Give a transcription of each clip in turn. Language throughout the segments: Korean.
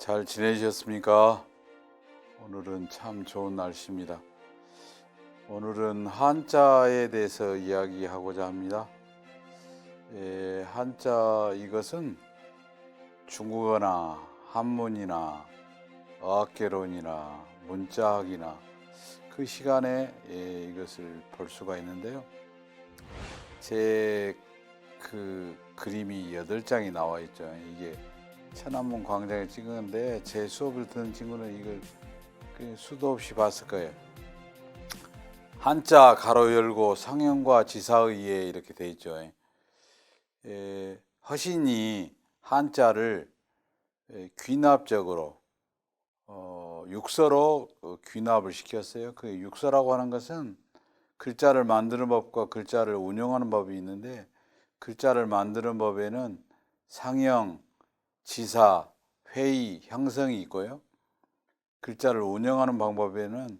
잘 지내셨습니까? 오늘은 참 좋은 날씨입니다. 오늘은 한자에 대해서 이야기하고자 합니다. 한자 이것은 중국어나 한문이나 어학개론이나 문자학이나 그 시간에 이것을 볼 수가 있는데요. 제 그 그림이 8장이 나와 있죠. 이게 천안문 광장에 찍었는데 제 수업을 듣는 친구는 이걸 수도 없이 봤을 거예요. 한자 가로 열고 상형과 지사의에 이렇게 돼 있죠. 허신이 한자를 귀납적으로 육서로 귀납을 시켰어요. 그 육서라고 하는 것은 글자를 만드는 법과 글자를 운용하는 법이 있는데, 글자를 만드는 법에는 상형, 지사, 회의, 형성이 있고요. 글자를 운영하는 방법에는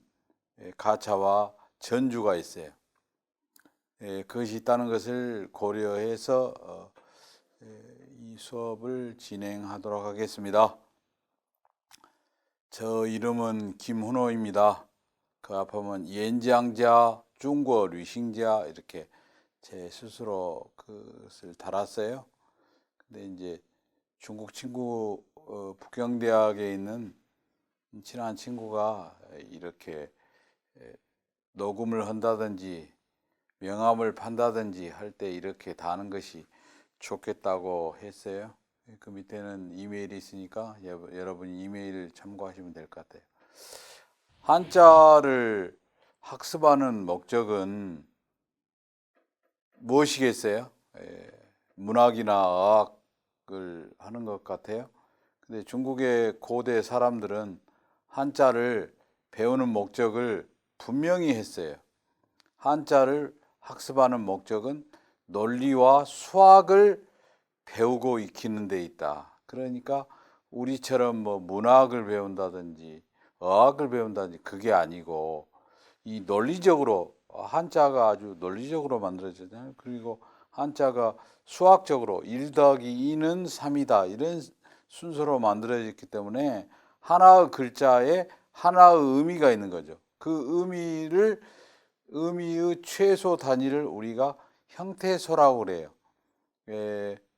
가차와 전주가 있어요. 그것이 있다는 것을 고려해서 이 수업을 진행하도록 하겠습니다. 저 이름은 김훈호입니다. 그 앞에 보면 연장자, 중국어 류싱자 이렇게 제 스스로 그것을 달았어요. 근데 이제 중국 친구 북경대학에 있는 친한 친구가 이렇게 녹음을 한다든지 명함을 판다든지 할 때 이렇게 다는 것이 좋겠다고 했어요. 그 밑에는 이메일이 있으니까 여러분이 이메일을 참고하시면 될 것 같아요. 한자를 학습하는 목적은 무엇이겠어요? 문학이나 어학을 하는 것 같아요. 근데 중국의 고대 사람들은 한자를 배우는 목적을 분명히 했어요. 한자를 학습하는 목적은 논리와 수학을 배우고 익히는 데 있다. 그러니까 우리처럼 뭐 문학을 배운다든지 어학을 배운다든지 그게 아니고, 이 논리적으로 한자가 아주 논리적으로 만들어졌잖아요. 그리고 한자가 수학적으로 1 더하기 2는 3이다 이런 순서로 만들어졌기 때문에 하나의 글자에 하나의 의미가 있는 거죠. 그 의미의 최소 단위를 우리가 형태소라고 그래요.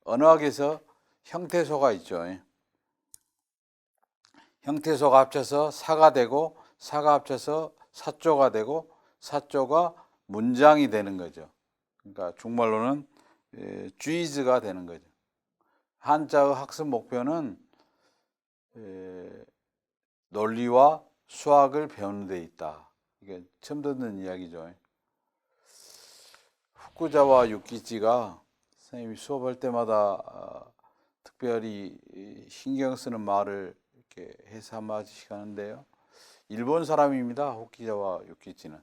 언어학에서 형태소가 있죠. 형태소가 합쳐서 사가 되고, 사가 합쳐서 사조가 되고, 사조가 문장이 되는 거죠. 그러니까 중말로는 쥐즈가 되는 거죠. 한자의 학습 목표는 논리와 수학을 배우는 데 있다. 이게 처음 듣는 이야기죠. 후쿠자와 유키지가 선생님이 수업할 때마다 특별히 신경 쓰는 말을 이렇게 해서 한마디씩 하는데요. 일본 사람입니다. 후쿠자와 유키지는.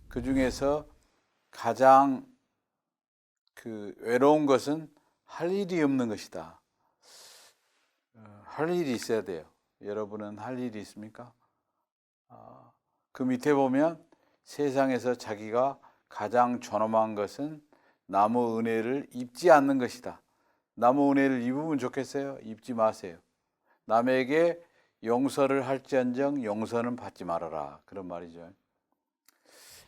그 중에서 가장 외로운 것은 할 일이 없는 것이다. 할 일이 있어야 돼요. 여러분은 할 일이 있습니까? 그 밑에 보면 세상에서 자기가 가장 존엄한 것은 남의 은혜를 입지 않는 것이다. 남의 은혜를 입으면 좋겠어요? 입지 마세요. 남에게 용서를 할지언정 용서는 받지 말아라. 그런 말이죠.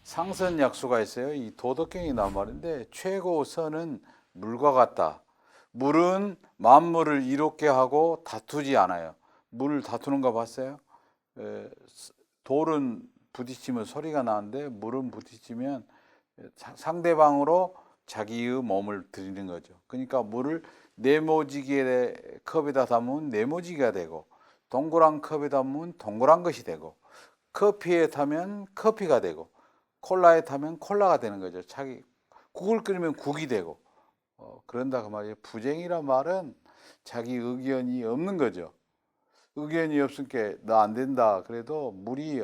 상선약수가 있어요. 이 도덕경이 나온 말인데, 최고 선은 물과 같다. 물은 만물을 이롭게 하고 다투지 않아요. 물 다투는 거 봤어요? 돌은 부딪히면 소리가 나는데 물은 부딪히면 상대방으로 자기의 몸을 들이는 거죠. 그러니까 물을 네모지게 컵에다 담으면 네모지기가 되고, 동그란 컵에 담으면 동그란 것이 되고, 커피에 타면 커피가 되고, 콜라에 타면 콜라가 되는 거죠. 국을 끓이면 국이 되고, 그런다 그 말이에요. 부쟁이란 말은 자기 의견이 없는 거죠. 의견이 없으니까 너 안 된다. 그래도 물이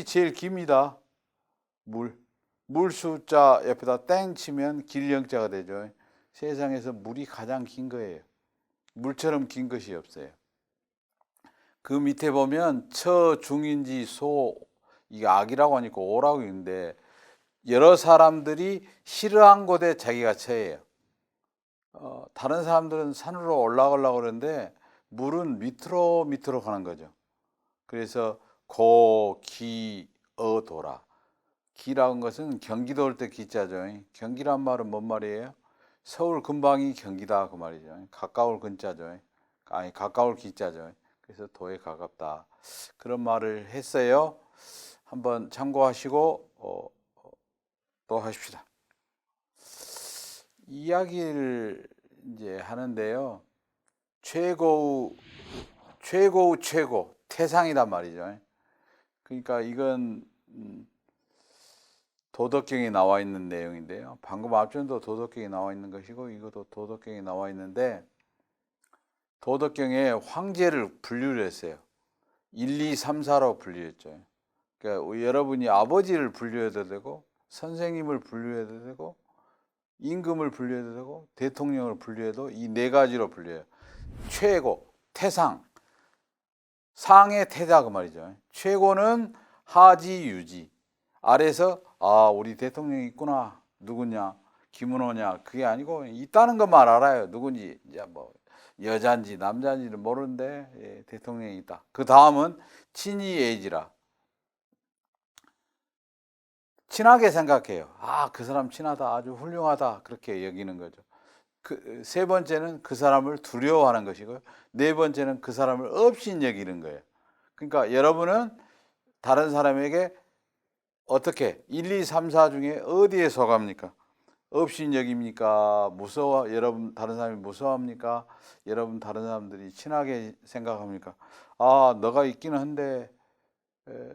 제일 깁니다. 물 숫자 옆에다 땡 치면 길령자가 되죠. 세상에서 물이 가장 긴 거예요. 물처럼 긴 것이 없어요. 그 밑에 보면 처, 중인지, 소, 이게 악이라고 하니까 오라고 있는데, 여러 사람들이 싫어한 곳에 자기가 처해요. 다른 사람들은 산으로 올라가려고 그러는데 물은 밑으로 가는 거죠. 그래서 고, 기, 도라. 기라는 것은 경기도 올 때 기자죠. 경기란 말은 뭔 말이에요? 서울 근방이 경기다 그 말이죠. 가까울 근자죠. 아니 가까울 기자죠. 그래서 도에 가깝다. 그런 말을 했어요. 한번 참고하시고 또 하십시다. 이야기를 이제 하는데요. 최고 태상이란 말이죠. 그러니까 이건 도덕경에 나와 있는 내용인데요. 방금 앞전도 도덕경에 나와 있는 것이고 이것도 도덕경에 나와 있는데 도덕경에 황제를 분류를 했어요. 1, 2, 3, 4로 분류했죠. 그러니까 여러분이 아버지를 분류해도 되고 선생님을 분류해도 되고 임금을 분류해도 되고 대통령을 분류해도 이 네 가지로 분류해요. 최고, 태상, 상의 태자 그 말이죠. 최고는 하지 유지. 아래서 우리 대통령이 있구나. 누구냐? 김은호냐? 그게 아니고 있다는 것만 알아요. 누군지 이제 뭐 여잔지 남잔지는 모르는데 예, 대통령이 있다. 그 다음은 친이애지라. 친하게 생각해요. 그 사람 친하다. 아주 훌륭하다. 그렇게 여기는 거죠. 그 세 번째는 그 사람을 두려워하는 것이고요. 네 번째는 그 사람을 업신 여기는 거예요. 그러니까 여러분은 다른 사람에게 어떻게 1, 2, 3, 4 중에 어디에 속합니까? 업신여깁니까? 무서워? 여러분 다른 사람이 무서워합니까? 여러분 다른 사람들이 친하게 생각합니까? 너가 있기는 한데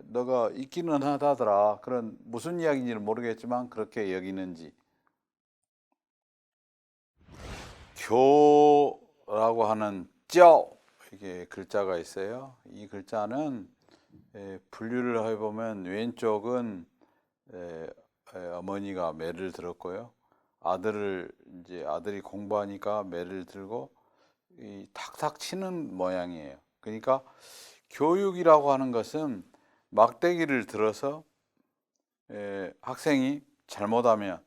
너가 있기는 하다더라. 그런 무슨 이야기인지는 모르겠지만 그렇게 여기는지. 교라고 하는 쩌 이게 글자가 있어요. 이 글자는 분류를 해보면 왼쪽은 어머니가 매를 들었고요. 아들이 공부하니까 매를 들고 탁탁 치는 모양이에요. 그러니까 교육이라고 하는 것은 막대기를 들어서 학생이 잘못하면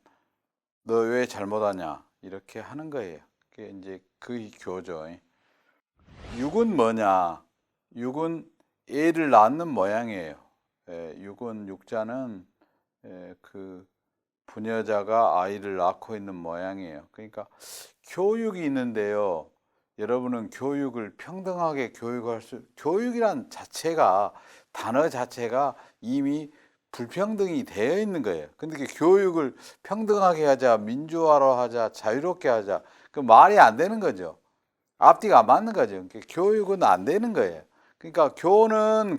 너 왜 잘못하냐 이렇게 하는 거예요. 그게 이제 그 교죠. 육은 뭐냐? 육은 애를 낳는 모양이에요. 육은 육자는 그 부녀자가 아이를 낳고 있는 모양이에요. 그러니까 교육이 있는데요. 여러분은 교육을 평등하게 교육이란 자체가 단어 자체가 이미 불평등이 되어 있는 거예요. 근데 그 교육을 평등하게 하자, 민주화로 하자, 자유롭게 하자. 그 말이 안 되는 거죠. 앞뒤가 안 맞는 거죠. 그러니까 교육은 안 되는 거예요. 그러니까 교는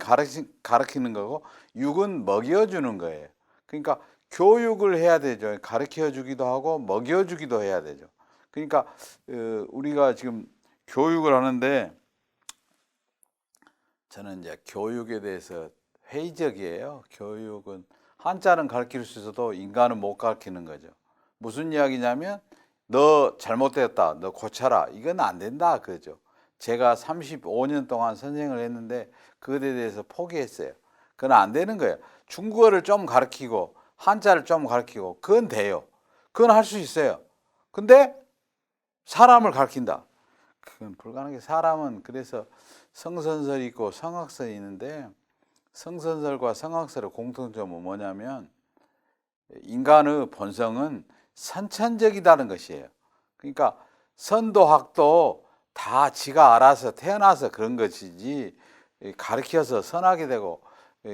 가르치는 거고 육은 먹여주는 거예요. 그러니까 교육을 해야 되죠. 가르쳐 주기도 하고 먹여 주기도 해야 되죠. 그러니까 우리가 지금 교육을 하는데 저는 이제 교육에 대해서 회의적이에요. 교육은 한자는 가르칠 수 있어도 인간은 못 가르치는 거죠. 무슨 이야기냐면 너 잘못됐다. 너 고쳐라. 이건 안 된다. 그죠. 제가 35년 동안 선생을 했는데 그것에 대해서 포기했어요. 그건 안 되는 거예요. 중국어를 좀 가르치고 한자를 좀 가르치고 그건 돼요. 그건 할 수 있어요. 근데 사람을 가르친다. 그건 불가능해. 사람은 그래서 성선설이 있고 성악설이 있는데 성선설과 성악설의 공통점은 뭐냐면 인간의 본성은 선천적이라는 것이에요. 그러니까 선도 학도 다 지가 알아서 태어나서 그런 것이지 가르쳐서 선하게 되고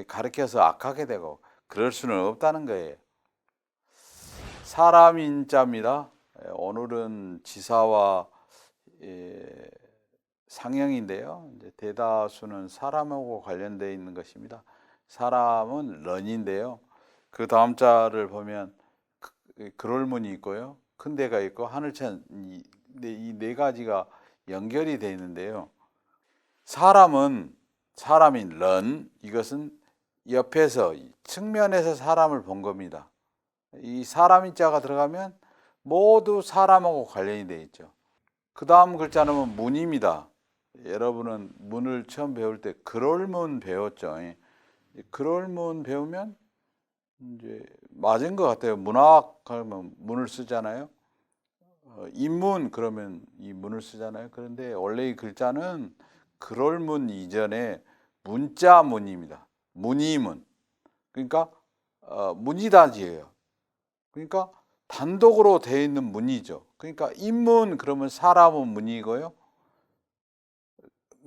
가르쳐서 악하게 되고 그럴 수는 없다는 거예요. 사람인자입니다. 오늘은 지사와 상형인데요. 이제 대다수는 사람하고 관련되어 있는 것입니다. 사람은 런인데요. 그 다음 자를 보면 그롤문이 있고요. 큰 데가 있고 하늘천 이 네 가지가 연결이 되어 있는데요. 사람인 런 이것은 옆에서 측면에서 사람을 본 겁니다. 이 사람인 자가 들어가면 모두 사람하고 관련이 되어 있죠. 그 다음 글자는 문입니다. 여러분은 문을 처음 배울 때 그롤문 배웠죠. 그롤문 배우면 이제 맞은 것 같아요. 문학 하면 문을 쓰잖아요. 인문 그러면 이 문을 쓰잖아요. 그런데 원래 이 글자는 그럴 문 이전에 문자 문입니다. 문이문. 그러니까 문이다지예요. 그러니까 단독으로 되어 있는 문이죠. 그러니까 인문 그러면 사람은 문이고요.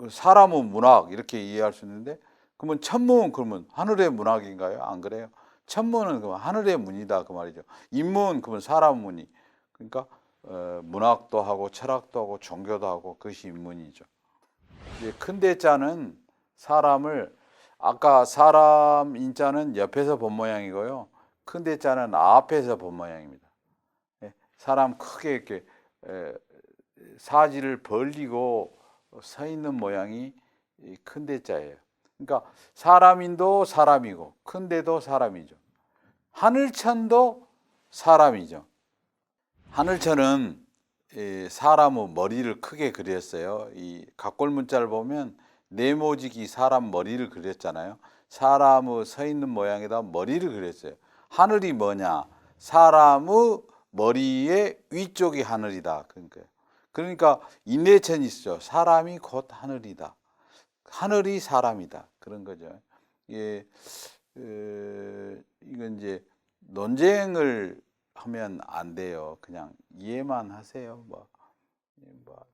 사람은 문학 이렇게 이해할 수 있는데 그러면 천문은 그러면 하늘의 문학인가요? 안 그래요? 천문은 그러면 하늘의 문이다 그 말이죠. 인문 그러면 사람 문이. 그러니까 문학도 하고 철학도 하고 종교도 하고 그것이 인문이죠. 이제 큰 대자는 사람을 아까 사람 인자는 옆에서 본 모양이고요. 큰 대자는 앞에서 본 모양입니다. 예, 사람 크게 이렇게 사지를 벌리고 서 있는 모양이 큰 대자예요. 그러니까 사람인도 사람이고 큰 데도 사람이죠. 하늘천도 사람이죠. 하늘천은 사람의 머리를 크게 그렸어요. 이 각골 문자를 보면 네모지기 사람 머리를 그렸잖아요. 사람의 서 있는 모양에다 머리를 그렸어요. 하늘이 뭐냐? 사람의 머리의 위쪽이 하늘이다. 그러니까 인내천이 있죠. 사람이 곧 하늘이다. 하늘이 사람이다. 그런 거죠. 예, 이건 이제 논쟁을 하면 안 돼요. 그냥 이해만 하세요. 뭐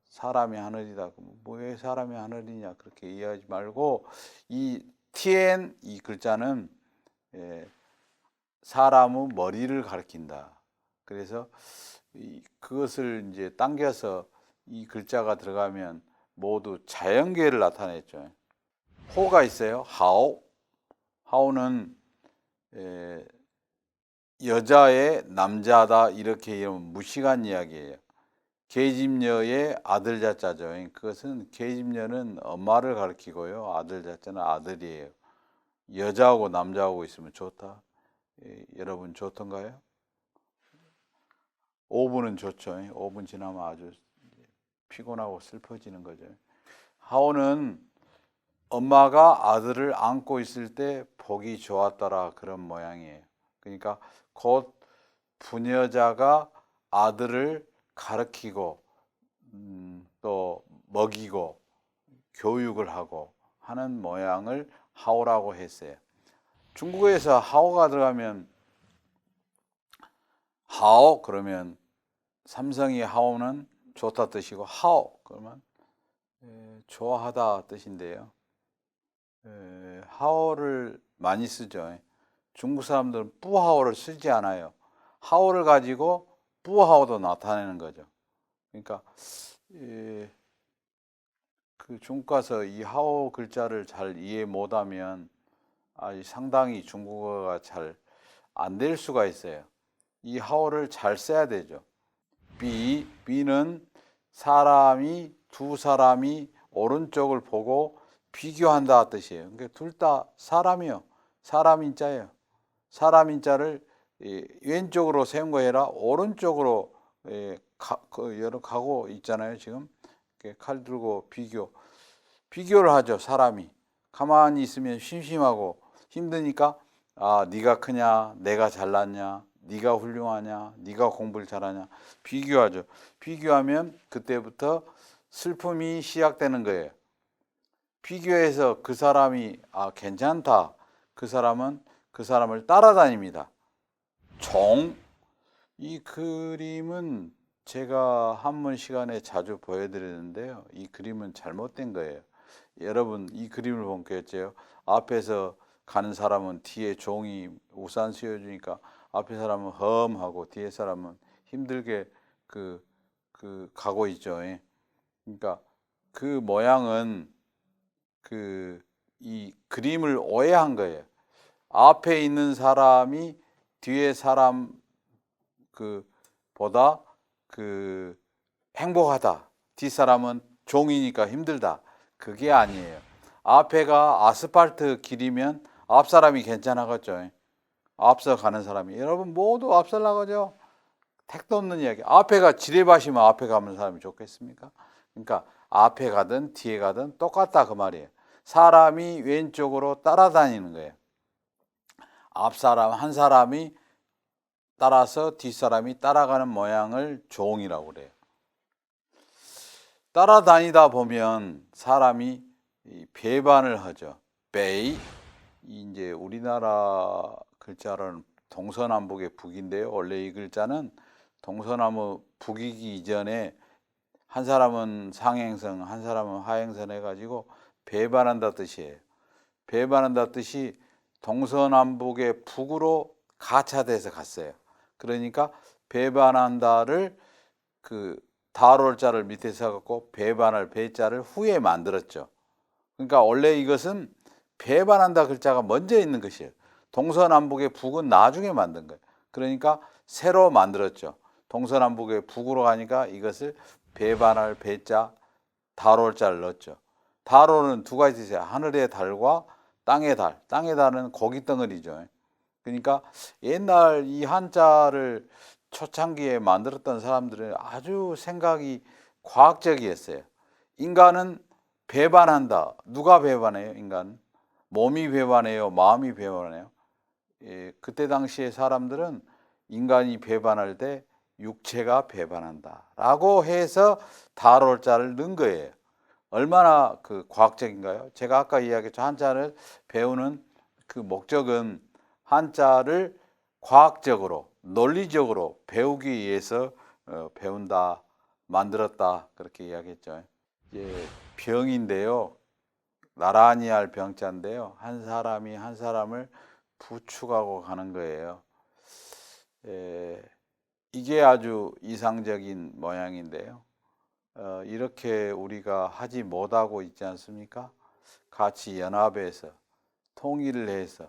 사람이 하늘이다. 뭐 왜 사람이 하늘이냐 그렇게 이해하지 말고 이 tn 이 글자는 사람의 머리를 가리킨다. 그래서 그것을 이제 당겨서 이 글자가 들어가면 모두 자연계를 나타냈죠. 호가 있어요. 하오. 하오는 여자의 남자다 이렇게 이러면 무식한 이야기예요. 계집녀의 아들 자자죠. 그것은 계집녀는 엄마를 가리키고요. 아들 자자는 아들이에요. 여자하고 남자하고 있으면 좋다. 여러분 좋던가요? 5분은 좋죠. 5분 지나면 아주 피곤하고 슬퍼지는 거죠. 하오는 엄마가 아들을 안고 있을 때 복이 좋았더라 그런 모양이에요. 그러니까 곧 부녀자가 아들을 가르치고 또 먹이고 교육을 하고 하는 모양을 하오라고 했어요. 중국어에서 하오가 들어가면 하오 그러면 삼성이 하오는 좋다 뜻이고 하오 그러면 좋아하다 뜻인데요. 하오를 많이 쓰죠. 중국 사람들은 뿌하오를 쓰지 않아요. 하오를 가지고 뿌하오도 나타내는 거죠. 그러니까 그 중국 가서 이 하오 글자를 잘 이해 못하면 상당히 중국어가 잘 안 될 수가 있어요. 이 하오를 잘 써야 되죠. B는 사람이 두 사람이 오른쪽을 보고 비교한다 뜻이에요. 그러니까 둘 다 사람이요. 사람인자예요. 사람인자를 왼쪽으로 세운 거 아니라 오른쪽으로 가고 있잖아요. 지금 칼 들고 비교를 하죠. 사람이 가만히 있으면 심심하고 힘드니까 네가 크냐, 내가 잘났냐, 네가 훌륭하냐, 네가 공부를 잘하냐 비교하죠. 비교하면 그때부터 슬픔이 시작되는 거예요. 비교해서 그 사람이 괜찮다. 그 사람은 그 사람을 따라다닙니다. 이 그림은 제가 한문 시간에 자주 보여드리는데요. 이 그림은 잘못된 거예요. 여러분 이 그림을 보면 겠죠. 앞에서 가는 사람은 뒤에 종이 우산 씌워주니까 앞에 사람은 험하고 뒤에 사람은 힘들게 가고 있죠. 그러니까 그 모양은 이 그림을 오해한 거예요. 앞에 있는 사람이 뒤에 사람 보다 행복하다. 뒷사람은 종이니까 힘들다. 그게 아니에요. 앞에가 아스팔트 길이면 앞 사람이 괜찮아겠죠. 앞서 가는 사람이 여러분 모두 앞서 나가죠. 택도 없는 이야기. 앞에가 지뢰밭이면 앞에 가는 사람이 좋겠습니까? 그러니까 앞에 가든 뒤에 가든 똑같다 그 말이에요. 사람이 왼쪽으로 따라다니는 거예요. 앞 사람 한 사람이 따라서 뒷사람이 따라가는 모양을 종이라고 그래요. 따라다니다 보면 사람이 배반을 하죠. 베이, 이제 우리나라 글자로는 동서남북의 북인데요. 원래 이 글자는 동서남북 북이기 이전에 한 사람은 상행성, 한 사람은 하행선 해가지고 배반한다 뜻이에요. 배반한다 뜻이 동서남북의 북으로 가차돼서 갔어요. 그러니까 배반한다를 그 다롤자를 밑에서 갖고 배반할 배자를 후에 만들었죠. 그러니까 원래 이것은 배반한다 글자가 먼저 있는 것이에요. 동서남북의 북은 나중에 만든 거예요. 그러니까 새로 만들었죠. 동서남북의 북으로 가니까 이것을 배반할 배자 다롤자를 넣었죠. 다롤은 두 가지 있어요. 하늘의 달과 땅의 달. 땅의 달은 고기 덩어리죠. 그러니까 옛날 이 한자를 초창기에 만들었던 사람들은 아주 생각이 과학적이었어요. 인간은 배반한다. 누가 배반해요? 인간 몸이 배반해요? 마음이 배반해요? 예, 그때 당시에 사람들은 인간이 배반할 때 육체가 배반한다 라고 해서 다롤자를 넣은 거예요. 얼마나 그 과학적인가요? 제가 아까 이야기했죠. 한자를 배우는 그 목적은 한자를 과학적으로 논리적으로 배우기 위해서 배운다, 만들었다 그렇게 이야기했죠. 이제 병인데요. 나란히 할 병자인데요. 한 사람이 한 사람을 부축하고 가는 거예요. 이게 아주 이상적인 모양인데요. 이렇게 우리가 하지 못하고 있지 않습니까? 같이 연합해서 통일을 해서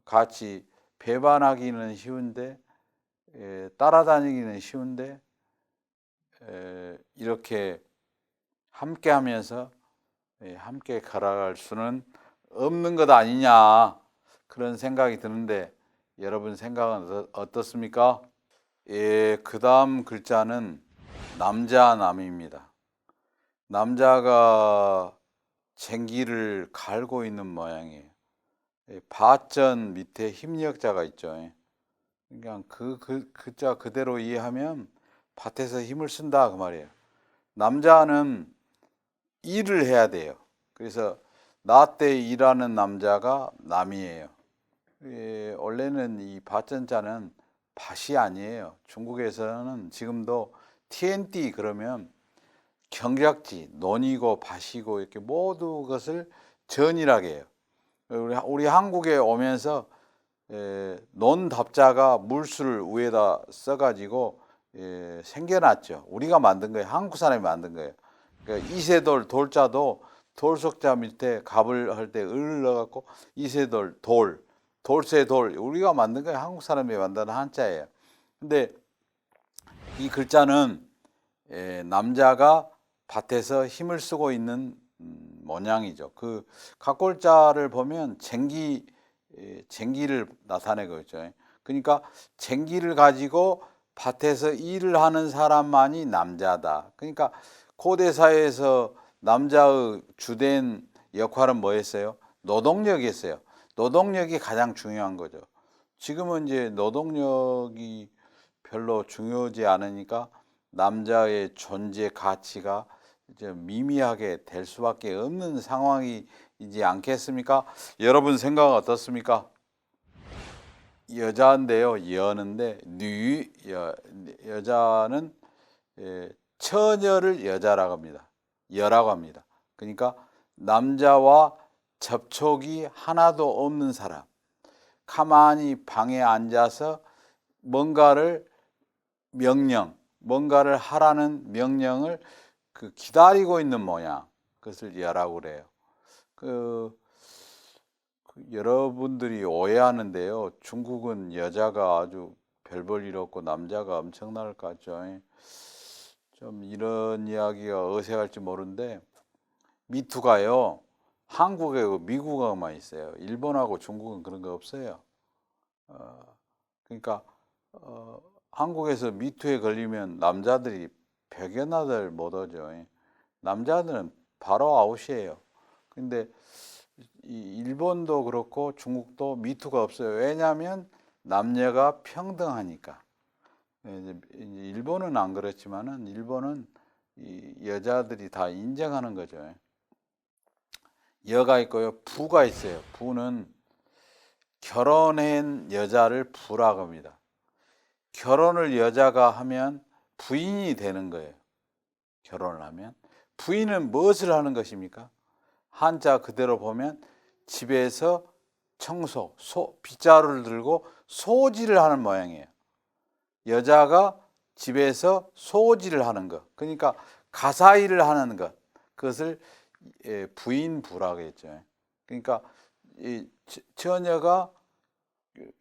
같이 배반하기는 쉬운데 따라다니기는 쉬운데 이렇게 함께 하면서 함께 걸어갈 수는 없는 것 아니냐 그런 생각이 드는데 여러분 생각은 어떻습니까? 예, 그 다음 글자는 남자 남입니다. 남자가 쟁기를 갈고 있는 모양이에요. 밭전 밑에 힘력자가 있죠. 그냥 그 글자 그대로 이해하면 밭에서 힘을 쓴다 그 말이에요. 남자는 일을 해야 돼요. 그래서 나 때 일하는 남자가 남이에요. 원래는 이 밭전자는 밭이 아니에요. 중국에서는 지금도 TNT 그러면 경작지, 논이고 밭이고 이렇게 모두 것을 전이라고 해요. 우리 한국에 오면서 논답자가 물수를 위에다 써가지고 생겨났죠. 우리가 만든 거예요. 한국 사람이 만든 거예요. 그러니까 이세돌 돌자도 돌석자 밑에 갑을 할 때 을을 넣어갖고 이세돌 돌 돌쇠돌 우리가 만든 거예요. 한국 사람이 만든 한자예요. 근데 이 글자는 남자가 밭에서 힘을 쓰고 있는 모양이죠. 그 각골자를 보면 쟁기를 나타내고 있죠. 그러니까 쟁기를 가지고 밭에서 일을 하는 사람만이 남자다. 그러니까 고대 사회에서 남자의 주된 역할은 뭐였어요? 노동력이었어요. 노동력이 가장 중요한 거죠. 지금은 이제 노동력이 별로 중요하지 않으니까 남자의 존재 가치가 이제 미미하게 될 수밖에 없는 상황이지 않겠습니까? 여러분 생각은 어떻습니까? 여자인데요, 여는데 여자는 처녀를 여자라고 합니다. 여라고 합니다. 그러니까 남자와 접촉이 하나도 없는 사람, 가만히 방에 앉아서 뭔가를 뭔가를 하라는 명령을 기다리고 있는 모양, 그것을 여라고 그래요. 여러분들이 오해하는데요. 중국은 여자가 아주 별 볼 일 없고 남자가 엄청날 것 같죠. 좀 이런 이야기가 어색할지 모르는데 미투가요. 한국에 미국하고만 있어요. 일본하고 중국은 그런 거 없어요. 그러니까 한국에서 미투에 걸리면 남자들이 100여나들 못 오죠. 남자들은 바로 아웃이에요. 근데 일본도 그렇고 중국도 미투가 없어요. 왜냐하면 남녀가 평등하니까. 이제 일본은 안 그렇지만은 일본은 이 여자들이 다 인정하는 거죠. 여가 있고요, 부가 있어요. 부는 결혼한 여자를 부라고 합니다. 결혼을 여자가 하면 부인이 되는 거예요. 결혼을 하면. 부인은 무엇을 하는 것입니까? 한자 그대로 보면 집에서 청소, 빗자루를 들고 소지를 하는 모양이에요. 여자가 집에서 소지를 하는 것, 그러니까 가사일을 하는 것, 그것을 부인부라고 했죠. 그러니까 이 처녀가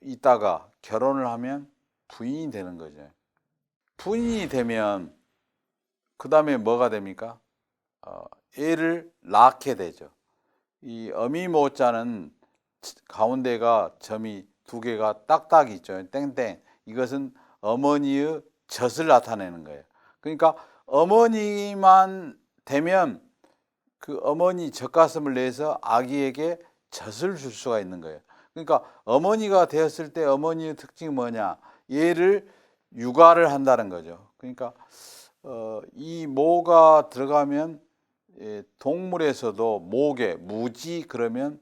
있다가 결혼을 하면 부인이 되는 거죠. 부인이 되면 그 다음에 뭐가 됩니까? 애를 낳게 되죠. 이 어미모자는 가운데가 점이 두 개가 딱딱 있죠. 땡땡. 이것은 어머니의 젖을 나타내는 거예요. 그러니까 어머니만 되면 그 어머니 젖가슴을 내서 아기에게 젖을 줄 수가 있는 거예요. 그러니까 어머니가 되었을 때 어머니의 특징이 뭐냐? 얘를 육아를 한다는 거죠. 그러니까 이 모가 들어가면 동물에서도 목에 무지 그러면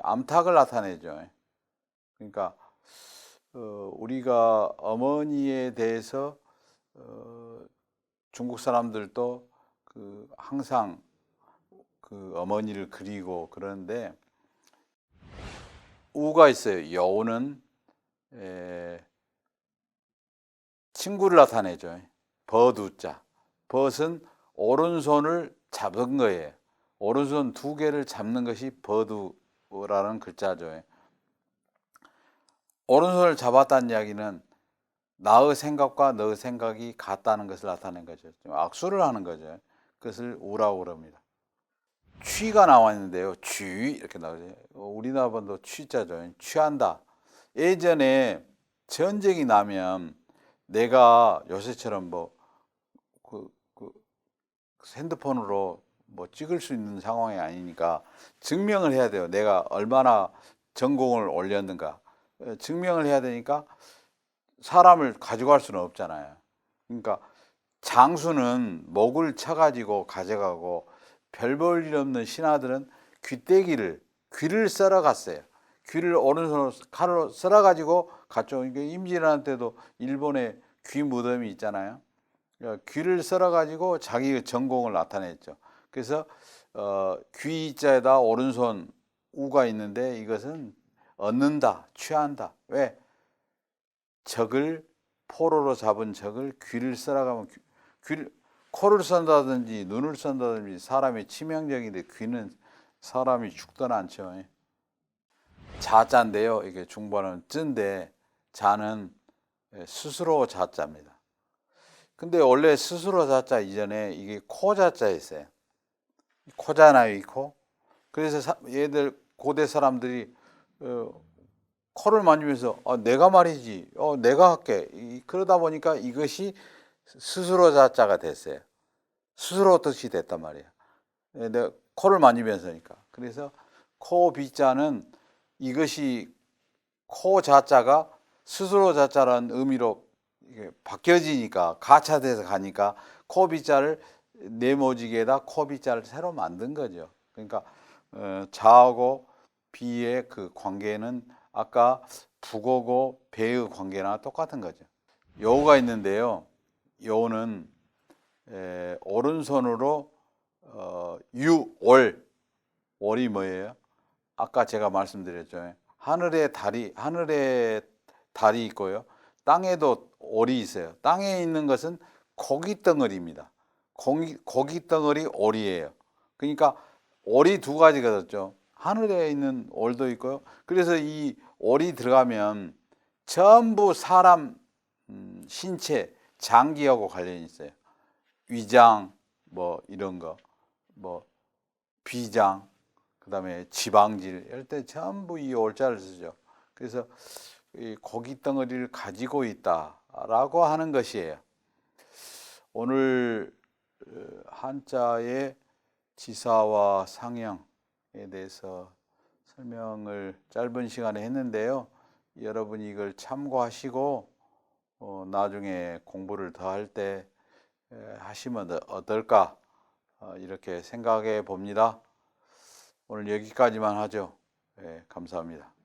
암탉을 나타내죠. 그러니까 우리가 어머니에 대해서 중국 사람들도 항상 그 어머니를 그리고 그러는데 우가 있어요. 여우는 친구를 나타내죠. 벗우자. 벗은 오른손을 잡은 거예요. 오른손 두 개를 잡는 것이 벗우라는 글자죠. 오른손을 잡았다는 이야기는 나의 생각과 너의 생각이 같다는 것을 나타낸 거죠. 악수를 하는 거죠. 그것을 우라고 그럽니다. 취가 나와 있는데요. 취 이렇게 나오죠. 우리나라 번도 취자죠. 취한다. 예전에 전쟁이 나면 내가 요새처럼 핸드폰으로 찍을 수 있는 상황이 아니니까 증명을 해야 돼요. 내가 얼마나 전공을 올렸는가 증명을 해야 되니까 사람을 가져갈 수는 없잖아요. 그러니까 장수는 목을 쳐가지고 가져가고 별 볼 일 없는 신하들은 귀를 썰어 갔어요. 귀를 오른손으로 칼로 썰어 가지고 갔죠. 임진왜란 때도 일본에 귀 무덤이 있잖아요. 귀를 썰어 가지고 자기의 전공을 나타냈죠. 그래서 귀자에다 오른손 우가 있는데 이것은 얻는다, 취한다. 왜? 적을 포로로 잡은 적을 귀를 썰어가면 코를 썬다든지 눈을 썬다든지 사람이 치명적인데 귀는 사람이 죽든 않죠. 자자인데요. 이게 중반은 쯔인데 자는 스스로 자자입니다. 근데 원래 스스로 자자 이전에 이게 코 자자였어요. 코잖아요, 이 코. 그래서 얘들 고대 사람들이 코를 만지면서 내가 말이지, 내가 할게. 그러다 보니까 이것이 스스로 자자가 됐어요. 스스로 뜻이 됐단 말이에요. 내가 코를 만지면서니까. 그래서 코 비자는 이것이 코 자자가 스스로 자자라는 의미로 바뀌어지니까 가차돼서 가니까 코 비자를 네모지게에다 코 비자를 새로 만든 거죠. 그러니까 자하고 비의 그 관계는 아까 북어고 배의 관계나 똑같은 거죠. 여우가 있는데요. 여우는 오른손으로 월이 뭐예요? 아까 제가 말씀드렸죠. 하늘에 달이 있고요. 땅에도 월이 있어요. 땅에 있는 것은 고기 덩어리입니다. 고기 덩어리 월이에요. 그러니까 월이 두 가지가 있죠. 하늘에 있는 월도 있고요. 그래서 이 월이 들어가면 전부 사람 신체 장기하고 관련이 있어요. 위장 이런 거 비장 그다음에 지방질 이럴 때 전부 이 월자를 쓰죠. 그래서 이 고기 덩어리를 가지고 있다라고 하는 것이에요. 오늘 한자의 지사와 상형에 대해서 설명을 짧은 시간에 했는데요. 여러분이 이걸 참고하시고 나중에 공부를 더 할 때 하시면 어떨까 이렇게 생각해 봅니다. 오늘 여기까지만 하죠. 감사합니다.